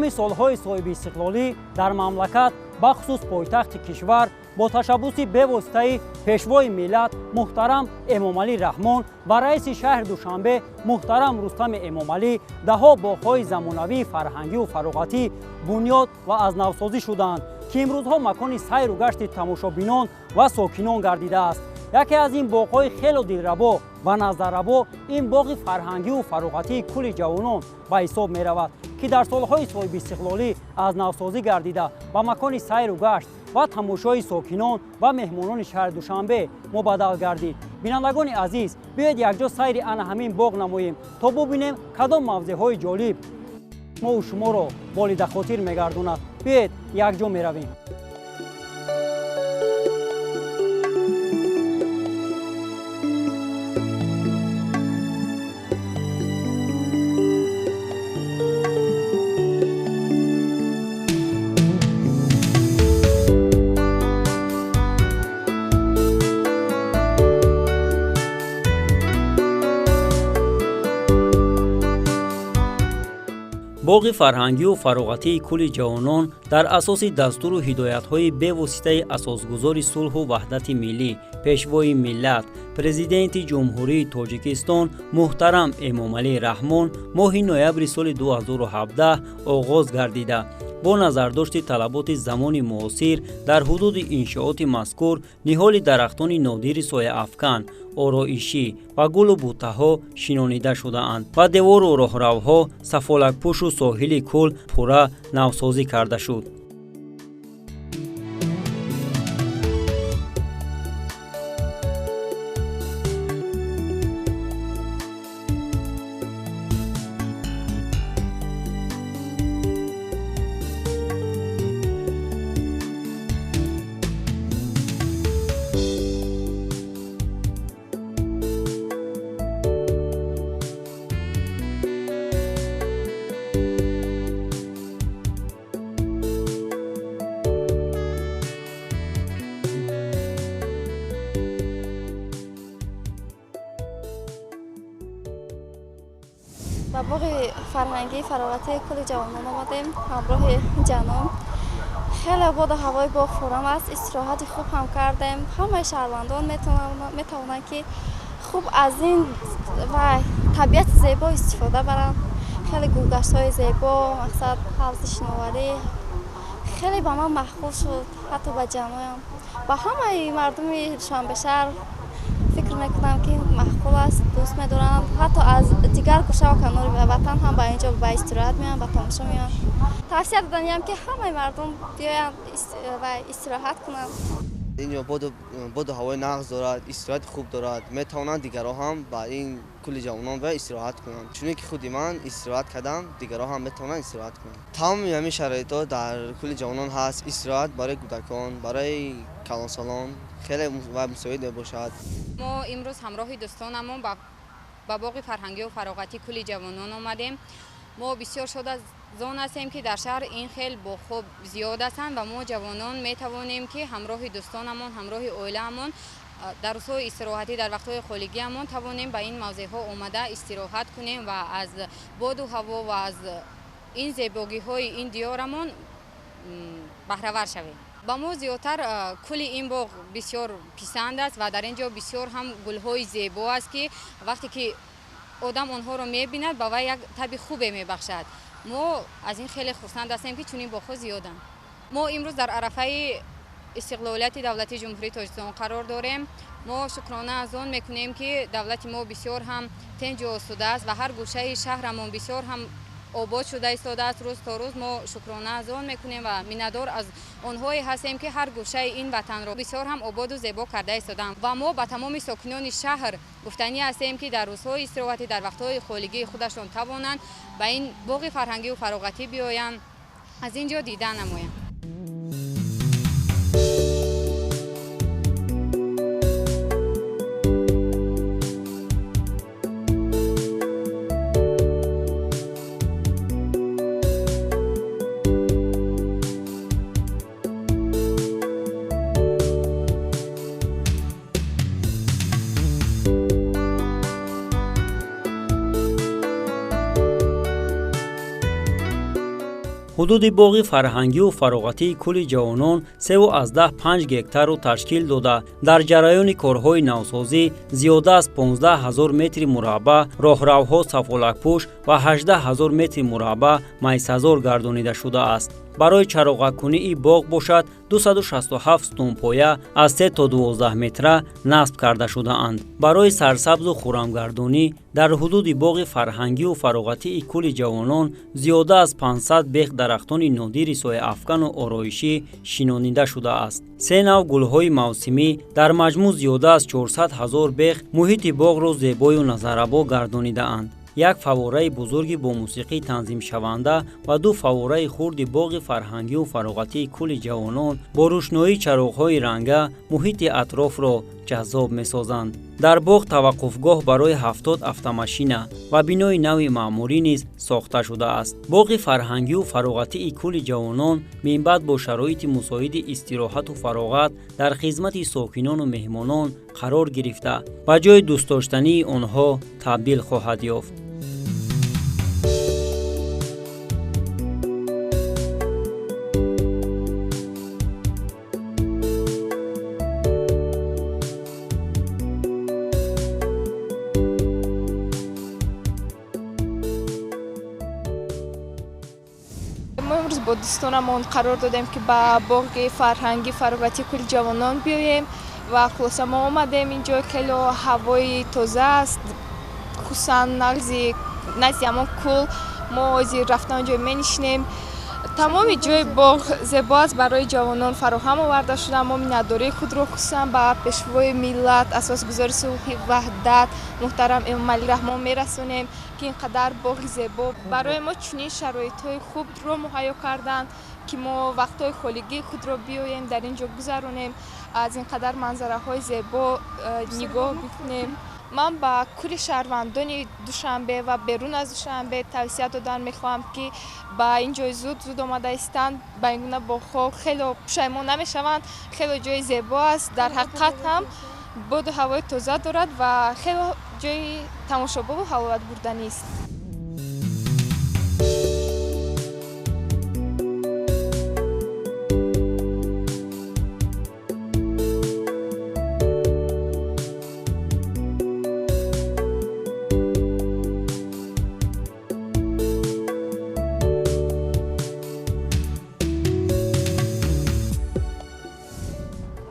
тамоми солҳои соҳиби истиқлолӣ дар мамлакат бахусус пойтахти кишвар бо ташаббуси бевоситаи пешвои миллат муҳтарам Эмомалӣ Раҳмон ва раиси шаҳри Душанбе муҳтарам Рустами Эмомалӣ даҳо боғҳои замонавии фарҳангиву фароғатӣ бунёд ва азнавсозӣ шуданд, ки имрӯзҳо макони сайру гашти тамошобинон ва сокинон гардидааст. яке аз ин боғҳои хело дилрабо ва назаррабо ин боғи фарҳангиву фароғатии кӯли ҷавонон ба ҳисоб меравад, ки дар солҳои соҳиби истиқлолӣ азнавсозӣ гардида ба макони сайру гашт ва тамошои сокинон ва меҳмонони шаҳри Душанбе мубаддал гардид. бинандагони азиз, биёед якҷо сайри ана ҳамин боғ намоем, то бубинем кадом мавзеъҳои ҷолиб мову шуморо болидахотир мегардонад. биёед якҷо меравем. боғи фарҳангиву фароғатии кӯли ҷавонон дар асоси дастуру ҳидоятҳои бевоситаи асосгузори сулҳу ваҳдати миллӣ, пешвои миллат, президенти ҷумҳурии Тоҷикистон муҳтарам Эмомалӣ Раҳмон моҳи ноябри соли 2017 оғоз гардида, бо назардошти талаботи замони муосир дар ҳудуди иншооти мазкур ниҳоли дарахтони нодири сояафкан, ороишӣ ва гулу буттаҳо шинонида шудаанд ва девору роҳравҳо, сафолакпӯшу соҳили кӯл пурра навсозӣ карда шуд. ба боғи фарҳангии фароғатии кӯли ҷавонон омадем ҳамроҳи ҷанон. хеле боду ҳавои боғ фурам аст, истироҳати хуб ҳам кардем. ҳамаи шаҳрвандон метавонанд ки хуб аз ин ва табиати зебо истифода баранд. хеле гулгаштҳои зебо, мақсад ҳавзи шиноварӣ хеле ба ман маҳбуб шуд, ҳатто ба ҷамоям. ба ҳамаи мардуми Душанбешаҳр фикр мекунам ки маъқул аст, дӯст медоранд. ҳатто аз дигар гӯша ва канори ватан ҳам ба инҷо ба истироҳат меоянд, ба тамошо меоянд. тавсия доданиям ки ҳамаи мардум биёянд ва истироҳат кунанд. اینجا بود هوای نغز دارد، استراحت خوب دارد. میتوانند دیگرها هم با این کل جوانان و استراحت کنند. چون که خودی من استراحت کردم، دیگرها هم میتوانند استراحت کنند. تمام همین شرایطها در کل جوانان هست. استراحت برای کودکان، برای کلانسالان خیلی مساعد باشد. ما امروز همراه دوستانمون با باغ فرهنگی و فراغتی کل جوانان آمدیم. ما بسیار شده زان هستیم که در شهر این خیلی خوب زیاد هستند و ما جوانان می توانیم که همراه دوستانمون، همراه عائله‌مون در روزهای استراحتی در وقت‌های خالگیمون توانیم به این موضع‌ها آمده استراحت کنیم و از باد و هوا و از این زیبایی‌های این دیارمون بهره ور شویم. با ما زیادتر کل این باغ بسیار پسند است و در اینجا بسیار هم گل‌های زیبا است که وقتی که آدم آنها را می‌بیند با وی یک طبع خوبی می‌بخشد. ما از این خیلی خرسند هستیم که چنین باغ‌ها زیادند. ما امروز در عرفه استقلالیت دولت جمهوری تاجیکستان قرار داریم. ما شکرانه از آن میکنیم که دولت ما بسیار هم تنج و آسوده است و هر گوشه شهرمون بسیار هم آباد شده ایستاده است. روز تا روز ما شکرانه از آن میکنیم و میندار از آنهایی هستیم که هر گوشه این وطن را بسیار هم آباد و زیبا کرده ایستادند و ما با تمام ساکنان شهر گفتنی هستیم که در روزهای استراحتی در وقتهای خالگی خودشان توانند به این باغ فرهنگی و فراغتی بیایند، از اینجا دیدن نمایند. ҳудуди боғи фарҳангиву фароғатии кӯли ҷавонон 3.5 гектарро ташкил дода, дар ҷараёни корҳои навсозӣ зиёда аз 15 000 метри мураббаъ роҳравҳо сафолакпӯш ва 18 000 метри мураббаъ майсазор гардонида шудааст. барои чароғакунии боғ бошад 267 стунпоя аз 3 то 12 метра насб карда шудаанд. барои сарсабзу хӯрамгардонӣ дар ҳудуди боғи фарҳангиву фароғатии кӯли ҷавонон зиёда аз 500 бех дарахтони нодири сояафкану ороишӣ шинонида шудааст. 3 нав гулҳои мавсимӣ дар маҷмӯъ зиёда аз 400 000 бех муҳити боғро зебою назарабо гардонидаанд. як фаввораи бузурги бо мусиқии танзимшаванда ва ду фаввораи хурди боғи фарҳангиву фароғатии кӯли ҷавонон бо рӯшноии чароғҳои ранга муҳити атрофро ҷаззоб месозанд. дар боғ таваққуфгоҳ барои 70 автомашина ва бинои нави маъмурӣ низ сохта шудааст. боғи фарҳангиву фароғатии кӯли ҷавонон минбаъд бо шароити мусоиди истироҳату фароғат дар хизмати сокинону меҳмонон қарор гирифта ба ҷои дӯстдоштании онҳо табдил хоҳад ёфт. ما امروز با دوستانمون قرار دادیم که با باغ فرهنگی فراغتی کل جوانان بیاییم و خلاصه ما آمدیم اینجا که هوای تازه است، خصوصا نزدیک همون کل ما از رفتن اونجا می‌نشینیم. تمام جای باغ زیبا است، برای جوانان فراهم آورده شده. ما مینه‌داری خود را خصوصا به پیشوای ملت اساسگذار صلح وحدت محترم امام علی رحمان میرسونیم که اینقدر باغ زیبا برای ما چنین شرایط‌های خوب رو مهیا کردن که ما وقت‌های خالیگی خود را بیاییم در اینجا گذرونیم، از اینقدر منظره‌های زیبا نگاه بکنیم. من با کل شهروندان دوشنبه و بیرون از دوشنبه توصیه دادن میخواهم که با این جای زود آمده استند، با این گونه باغ‌ها خیلی پشیمان نمیشوند. خیلی جای زیبا است، در حقیقت هم باد و هوای تازه دارد و خیلی جای تماشابا و حلاوت بردنی است.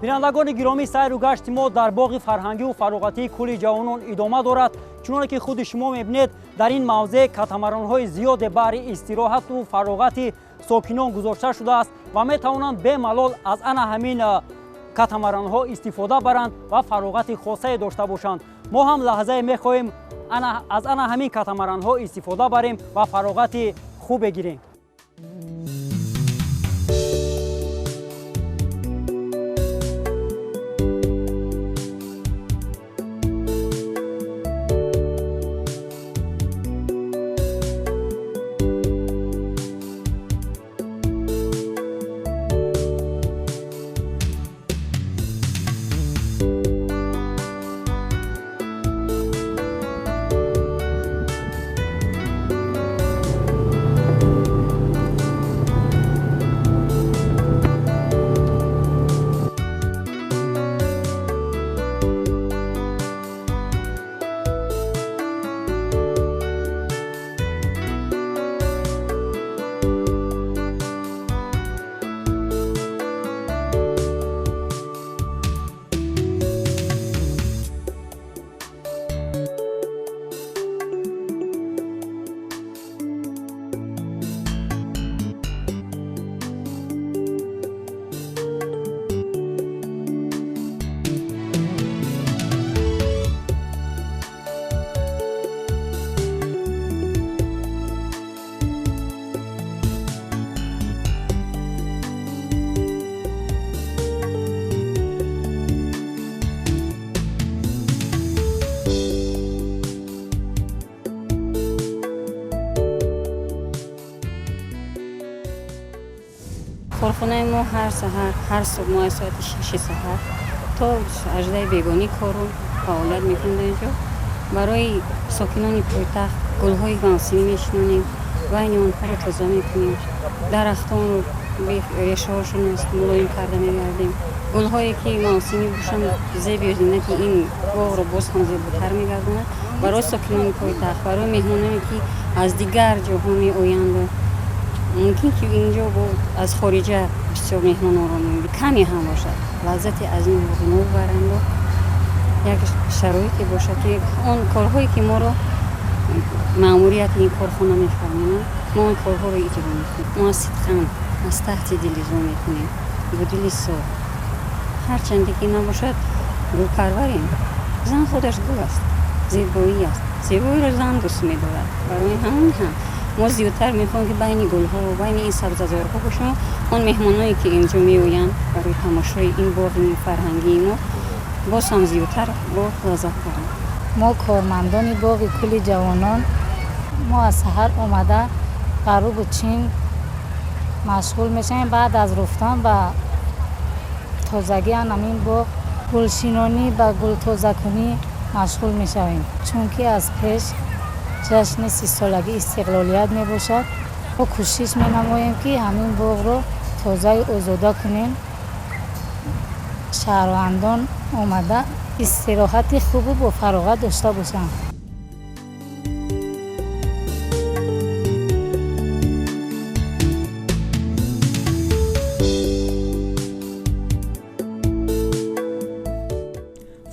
бинандагони гиромӣ, сайру гашти мо дар боғи фарҳангиву фароғатии кӯли ҷавонон идома дорад. чуноне ки худи шумо мебинед, дар ин мавзеъ катамаронҳои зиёде баҳри истироҳату фароғати сокинон гузошта шудааст ва метавонанд бемалол аз ана ҳамин катамаронҳо истифода баранд ва фароғати хосае дошта бошанд. мо ҳам лаҳзае мехоҳем аз ана ҳамин катамаронҳо истифода барем ва фароғати хубе гирем. کارخانه ما هر صبح ما ساعت 6 سحر تا 18 بیگانی کار رو فعالیت میکنه اینجا. برای ساکنان پایتخت گل‌های موسمی میشنونیم، بین آنها رو تازه میکنیم. درختان رو ریشه‌هاشون است ملایم کرده میگردیم. گل‌هایی که موسمی باشند زیب و زینت این باغ رو باز هم زیباتر میگرداند. برای ساکنان پایتخت، برای مهمانانی که از دیگر جاها میآیند، ممکن که اینجا از خارجه بسیار مهمانان را می‌بینیم. کمی هم باشد لذت از این باغ ما برند و یک شرایطی باشد که آن کارهایی که ما را مأموریت این کارخانه می‌فرمایند ما آن کارها را اجرا می‌کنیم. ما صدقاً از تحت دل اجرا می‌کنیم با دل صاف. هرچند که نباشد گل پروریم. زن خودش گل است، زیبایی است. زیبایی را زن دوست می‌دارد. برای همین هم ما زیادتر می‌خواهیم که بین گل‌ها و بین این سبززارها باشیم. آن مهمانایی که اینجا می‌آیند برای تماشای این باغ فرهنگی ما باز هم زیادتر با لذت برند. ما کارمندان باغ کل جوانان ما از سحر آمده غروب چین مشغول میشیم. بعد از رفتن به تازگی همین باغ گلشینانی و گل تازه کنی مشغول میشویم، چون که از پیش جشن 30 سالگی استقلالیت می باشد. ما کوشش می نماییم که همین باغ رو تازه آزاده کنیم. شهروندان آمده استراحت خوب و با فراغت داشته باشند.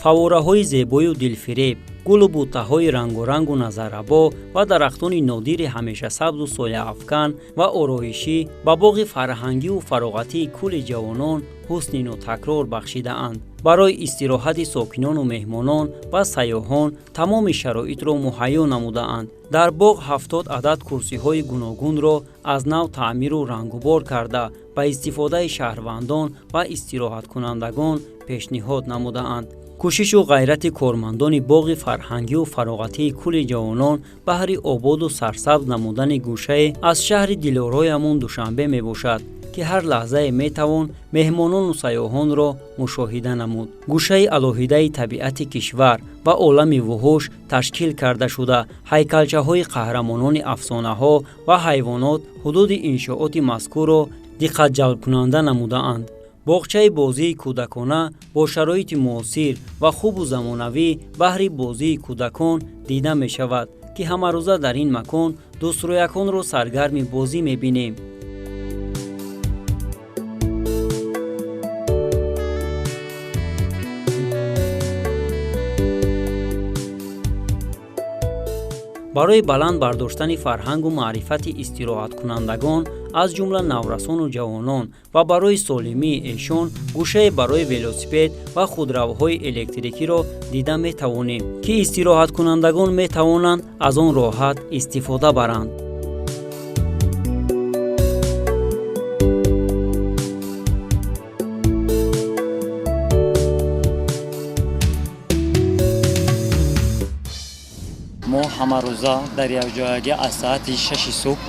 фавораҳои зебою дилфиреб, гулу буттаҳои рангорангу назарабо ва дарахтони нодири ҳамешасабзу сояафкан ва ороишӣ ба боғи фарҳангиву фароғатии кӯли ҷавонон ҳусни нотакрор бахшидаанд. барои истироҳати сокинону меҳмонон ва сайёҳон тамоми шароитро муҳайё намудаанд. дар боғ 70 адад курсиҳои гуногунро аз нав таъмиру рангубор карда ба истифодаи шаҳрвандон ва истироҳаткунандагон пешниҳод намудаанд. кӯшишу ғайрати кормандони боғи фарҳангиву фароғатии кӯли ҷавонон баҳри ободу сарсабз намудани гӯшае аз шаҳри дилороямон Душанбе мебошад, ки ҳар лаҳзае метавон меҳмонону сайёҳонро мушоҳида намуд. гӯшаи алоҳидаи табиати кишвар ва олами вуҳуш ташкил карда шуда ҳайкалчаҳои қаҳрамонони афсонаҳо ва ҳайвонот ҳудуди иншооти мазкурро диққатҷалбкунанда намудаанд. боғчаи бозии кӯдакона бо шароити муосир ва хубу замонавӣ баҳри бозии кӯдакон дида мешавад, ки ҳамарӯза дар ин макон дӯстрояконро саргарми бозӣ мебинем. барои баланд бардоштани фарҳангу маърифати истироҳаткунандагон аз ҷумла наврасону ҷавонон ва барои солимии эшон гӯшае барои велосипед ва худравҳои электрикиро дида метавонем, ки истироҳаткунандагон метавонанд аз он роҳат истифода баранд. мо ҳамарӯза дар якҷоягӣ аз соати 6 субҳ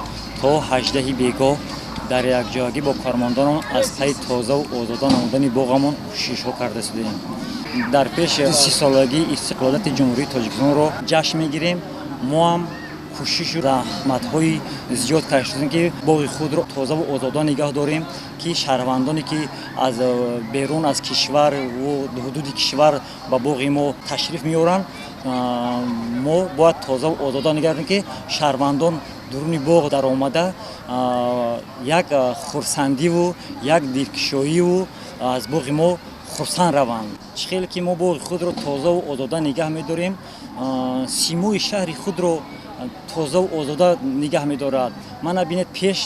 то 18 бегоҳ дар якҷоягӣ бо кормондонон аз пайи тозаву озода намудани боғамон кӯшишҳо карда шудаем. дар пеш 30 солагии истиқлолияти ҷумҳурии Тоҷикистонро ҷашн мегирем. мо ҳам кӯшишу заҳматҳои зиёд кашидем, ки боғи худро тозаву озода нигоҳ дорем, ки шаҳрвандоне ки аз берун аз кишвар ва ҳудуди кишвар ба боғи мо ташриф меоранд, мо бояд тозаву озода нигоҳ дорем, ки шаҳрвандон дуруни боғ даромада як хурсандиву як дилкушоиву аз боғи мо хурсанд раванд. чӣ хеле ки мо боғи худро тозаву озода нигоҳ медорем, симои шаҳри худро тозаву озода нигоҳ медорад. мана бинед пеш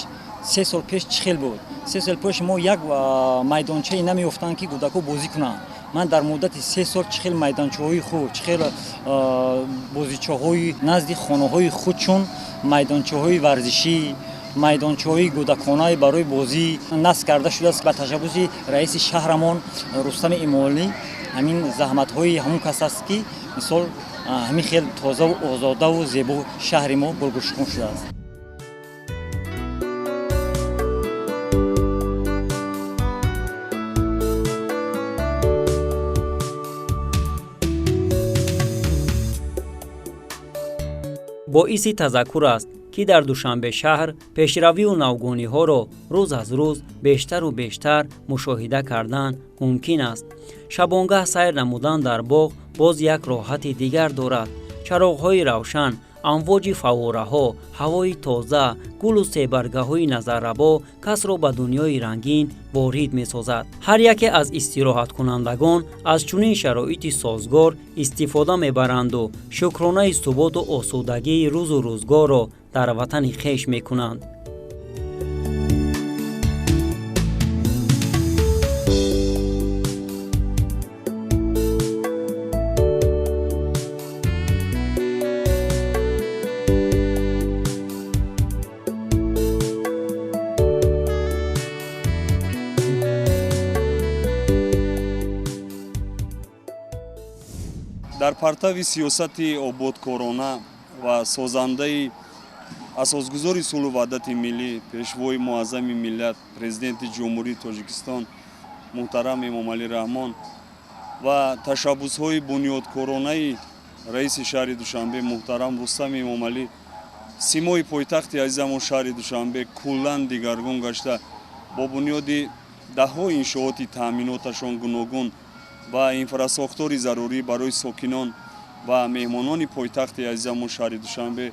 3 сол пеш чӣ хел буд. 3 сол пеш мо як майдончаи намеёфтанд, ки кӯдакҳо бозӣ кунанд. ман дар муддати 3 сол чӣ хел майдончаҳои худ, чӣ хел бозичаҳои назди хонаҳои худ, чун майдончаҳои варзишӣ, майдончаҳои кӯдаконаи барои бозӣ насб карда шудааст ба ташаббуси раиси шаҳрамон Рустами Эмомалӣ. ҳамин заҳматҳои ҳамон кас аст, ки мисол ҳамин хел тозаву озодаву зебо шаҳри мо гулгушкун шудааст. боиси тазаккур аст, ки дар Душанбе шаҳр пешравию навгониҳоро рӯз аз рӯз бештару бештар мушоҳида кардан мумкин аст. Шабонгаҳ сайр намудан дар боғ боз як роҳати дигар дорад. чароғҳои равшан, амвоҷи фаввораҳо, ҳавои тоза, гулу себаргаҳои назаррабо касро ба дунёи рангин ворид месозад. ҳар яке аз истироҳаткунандагон аз чунин шароити созгор истифода мебаранду шукронаи суботу осудагии рӯзу рӯзгорро дар ватани хеш мекунанд. дар партави сиёсати ободкорона ва созандаи асосгузори сулҳу ваҳдати миллӣ пешвои муаззами миллат президенти ҷумҳурии Тоҷикистон муҳтарам Эмомалӣ Раҳмон ва ташаббусҳои бунёдкоронаи раиси шаҳри Душанбе муҳтарам Рустам Эмомалӣ симои пойтахти азизамон шаҳри Душанбе куллан дигаргун гашта бо бунёди даҳҳои иншооти таъминоташон гуногун ва инфрасохтори зарурӣ барои сокинон ва меҳмонони пойтахти азизамон шаҳри Душанбе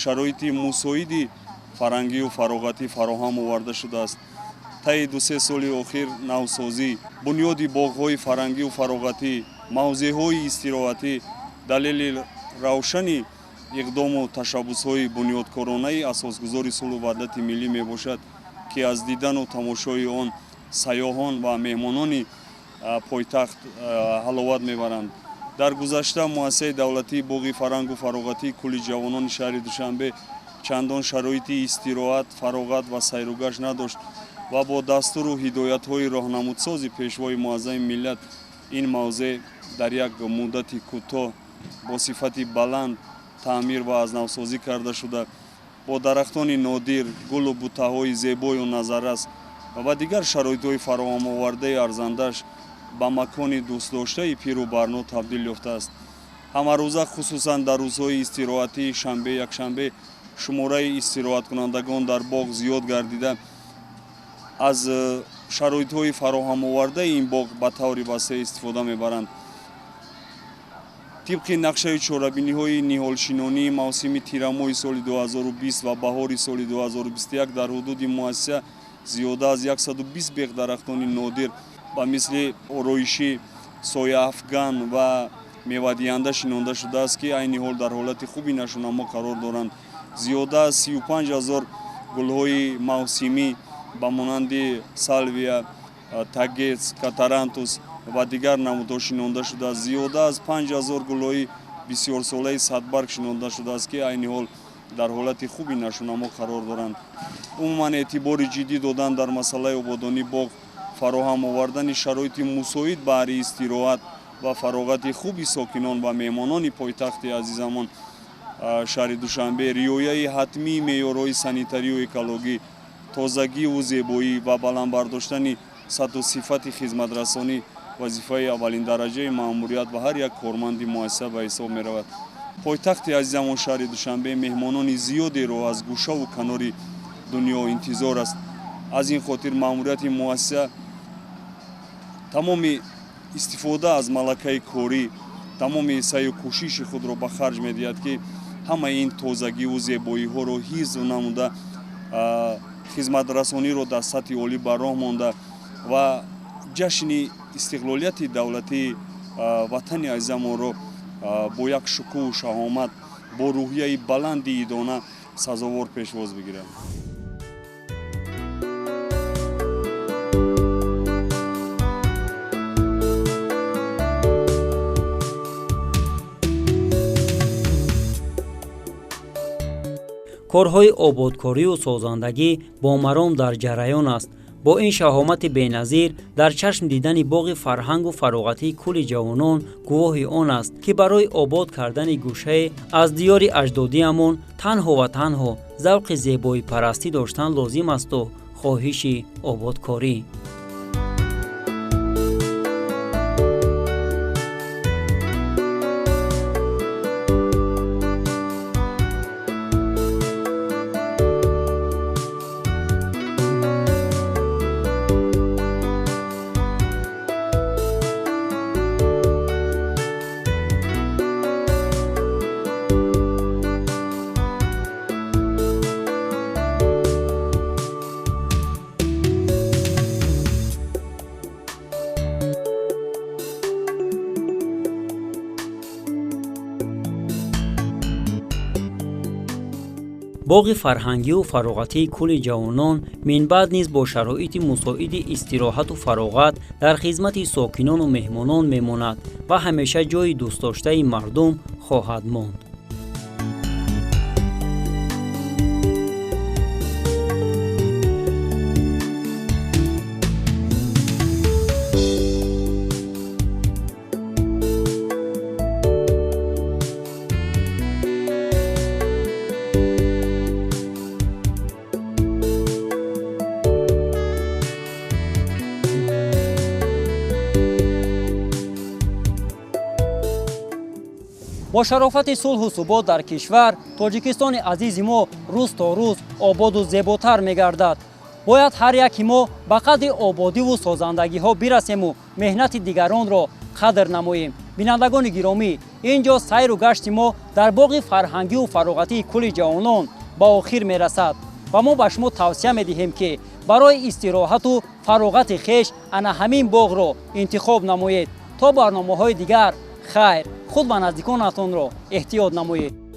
шароити мусоиди фарҳангию фароғатӣ фароҳам оварда шудааст. таи 2-3 соли охир навсозӣ, бунёди боғҳои фарҳангию фароғатӣ, мавзеъҳои истироҳатӣ далели равшани иқдому ташаббусҳои бунёдкоронаи асосгузори сулҳу ваҳдати миллӣ мебошад, ки аз дидану тамошои он сайёҳон ва меҳмонони пойтахт ҳаловат мебаранд. дар гузашта муассисаи давлатии боғи фарҳангу фароғатии кӯли ҷавонони шаҳри Душанбе чандон шароити истироҳат, фароғат ва сайругашт надошт ва бо дастуру ҳидоятҳои роҳнамудсози пешвои муаззами миллат ин мавзеъ дар як муддати кӯтоҳ бо сифати баланд таъмир ва азнавсозӣ карда шуда бо дарахтони нодир, гулу бутаҳои зебою назаррас ва дигар шароитҳои фароҳамовардаи арзандаш ба макони дӯстдоштаи пиру барно табдил ёфтааст. ҳамарӯза хусусан дар рӯзҳои истироҳатӣ шанбе якшанбе шумораи истироҳаткунандагон дар боғ зиёд гардида аз шароитҳои фароҳамовардаи ин боғ ба таври васеъ истифода мебаранд. тибқи нақшаи чорабиниҳои ниҳолшинонии мавсими тирамоҳи соли 2020 ва баҳори соли 2021 дар ҳудуди муассиса зиёда аз 120 беғ дарахтони нодир ба мисли ороишӣ, сояафган ва мевадиҳанда шинонда шудааст, ки айни ҳол дар ҳолати хуби нашунамо қарор доранд. зиёда аз 35 000 гулҳои мавсимӣ ба монанди салвия, тагец, катарантус ва дигар намудҳо шинонда шудааст. зиёда аз 5 000 гулҳои бисёрсолаи садбарг шинонда шудааст, ки айни ҳол дар ҳолати хуби нашунамо қарор доранд. умуман эътибори ҷиддӣ додан дар масъалаи ободонии боғ, фароҳам овардани шароити мусоид баҳри истироҳат ва фароғати хуби сокинон ва меҳмонони пойтахти азизамон шаҳри Душанбе, риояи ҳатмии меъёрҳои санитарию экологӣ, тозагиву зебоӣ ва баландбардоштани сатҳу сифати хизматрасонӣ вазифаи аввалиндараҷаи маъмурият ва ҳар як корманди муассиса ба ҳисоб меравад. пойтахти азизамон шаҳри Душанбе меҳмонони зиёдеро аз гӯшаву канори дунё интизор аст. аз ин хотир маъмурияти муассиса тамоми истифода аз малакаи корӣ, тамоми саъю кӯшиши худро ба харҷ медиҳад, ки ҳамаи ин тозагиву зебоиҳоро ҳифз намуда хизматрасониро дар сатҳи олӣ ба роҳ монда ва ҷашни истиқлолияти давлатии ватани азизамонро бо як шукӯҳу шаҳомат, бо рӯҳияи баланди идона сазовор пешвоз бигирад. корҳои ободкорию созандагӣ бомаром дар ҷараён аст. бо ин шаҳомати беназир дар чашм дидани боғи фарҳангу фароғатии кӯли ҷавонон гувоҳи он аст, ки барои обод кардани гӯшае аз диёри аҷдодиамон танҳо ва танҳо завқи зебоипарастӣ доштан лозим асту хоҳиши ободкорӣ. боғи фарҳангию фароғатии кӯли ҷавонон минбаъд низ бо шароити мусоиди истироҳату фароғат дар хизмати сокинону меҳмонон мемонад ва ҳамеша ҷойи дӯстдоштаи мардум хоҳад монд. با شرافت صلح و ثبات در کشور، تاجیکستان عزیز ما روز تا روز آباد و زیباتر می‌گردد. باید هر یک ما به قدر آبادی و سازندگی ها برسیم و مهنت دیگران را قدر نماییم. بینندگان گرامی، اینجا سیر و گشت ما در باغ فرهنگی و فراغتی کل جوانان به آخر میرسد و ما به شما توصیه می‌دهیم که برای استراحت و فراغت خویش انا همین باغ را انتخاب نمایید. تا برنامه‌های دیگر خیر، خود و نزدیکانتان را احتیاط نمایید.